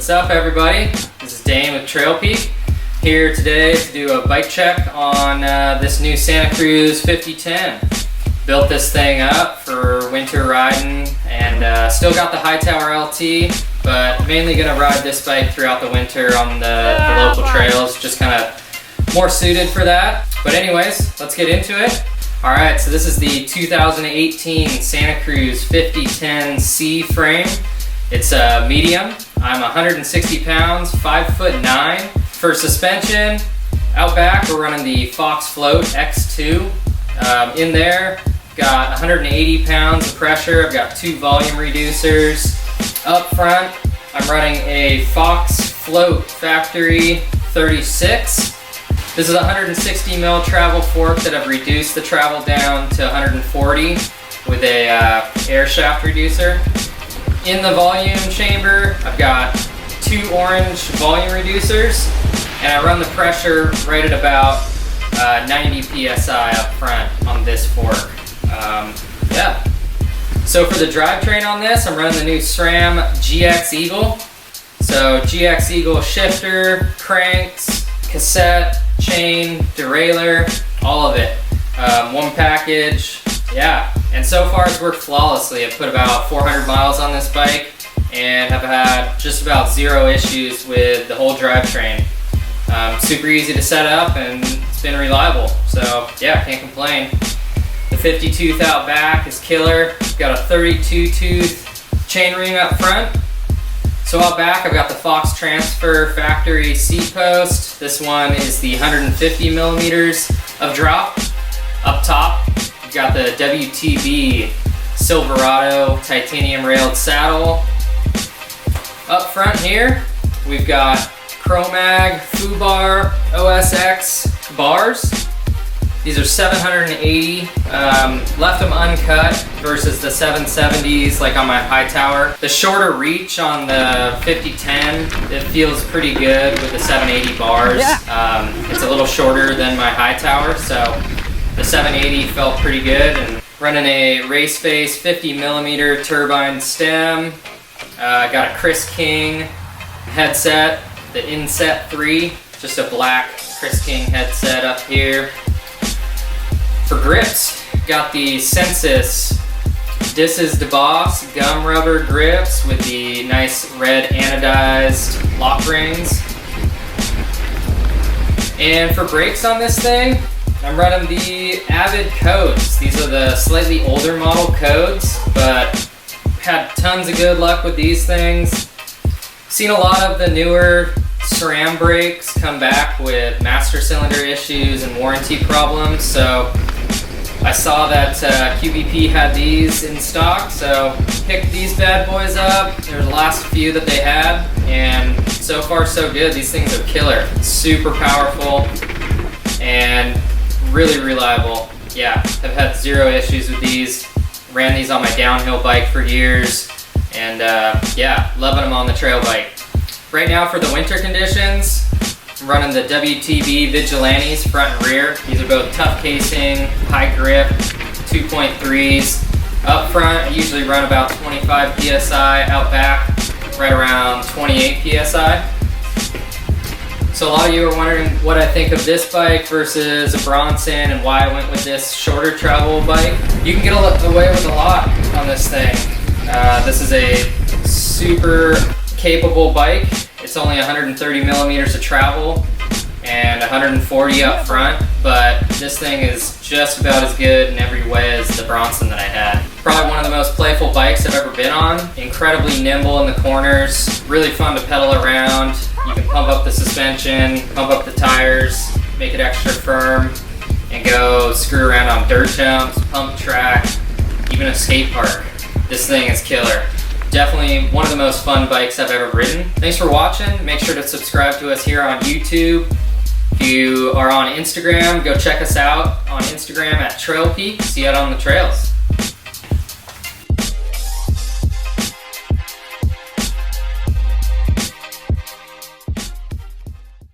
What's up, everybody? This is Dane with Trail Peak, here today to do a bike check on this new Santa Cruz 5010. Built this thing up for winter riding and still got the Hightower LT, but mainly gonna ride this bike throughout the winter on the local trails, just kind of more suited for that. But anyways, let's get into it. All right, so this is the 2018 Santa Cruz 5010 C frame. It's a medium. I'm 160 pounds, 5'9". For suspension, out back we're running the Fox Float X2. In there, got 180 pounds of pressure. I've got 2 volume reducers. Up front, I'm running a Fox Float Factory 36. This is a 160 mil travel fork that I've reduced the travel down to 140 with a air shaft reducer. In the volume chamber, I've got 2 orange volume reducers, and I run the pressure right at about 90 psi up front on this fork. Yeah. So for the drivetrain on this, I'm running the new SRAM GX Eagle. So GX Eagle shifter, cranks, cassette, chain, derailleur, all of it. One package, yeah. And so far it's worked flawlessly. I've put about 400 miles on this bike and have had just about 0 issues with the whole drivetrain. Super easy to set up and it's been reliable. So yeah, can't complain. The 50 tooth out back is killer. Got a 32 tooth chain ring up front. So out back I've got the Fox Transfer Factory seat post. This one is the 150 millimeters of drop. Up top, you've got the WTB Silverado titanium railed saddle. Up front here, we've got Chromag Fubar OSX bars. These are 780, left them uncut versus the 770s like on my Hightower. The shorter reach on the 5010, it feels pretty good with the 780 bars. It's a little shorter than my Hightower, so the 780 felt pretty good. And running a Race Face 50 millimeter turbine stem. Got a Chris King headset, the Inset 3, just a black Chris King headset up here. For grips, got the Sensus Disses DeBoss gum rubber grips with the nice red anodized lock rings. And for brakes on this thing, I'm running the Avid Codes. These are the slightly older model codes, but had tons of good luck with these things. Seen a lot of the newer SRAM brakes come back with master cylinder issues and warranty problems, so I saw that QBP had these in stock, so picked these bad boys up. There's the last few that they had, and so far so good. These things are killer. Super powerful and really reliable. Yeah, I've had 0 issues with these. Ran these on my downhill bike for years, and yeah, loving them on the trail bike. Right now for the winter conditions, I'm running the WTB Vigilantes front and rear. These are both tough casing, high grip, 2.3s. Up front, I usually run about 25 PSI. Out back, right around 28 PSI. So a lot of you are wondering what I think of this bike versus a Bronson and why I went with this shorter travel bike. You can get away with a lot on this thing. This is a super capable bike. It's only 130 millimeters of travel and 140 up front, but this thing is just about as good in every way as the Bronson that I had. Probably one of the most playful bikes I've ever been on. Incredibly nimble in the corners, really fun to pedal around. You can pump up the suspension, pump up the tires, make it extra firm, and go screw around on dirt jumps, pump track, even a skate park. This thing is killer. Definitely one of the most fun bikes I've ever ridden. Thanks for watching. Make sure to subscribe to us here on YouTube. If you are on Instagram, go check us out on Instagram at Trail Peak. See you out on the trails.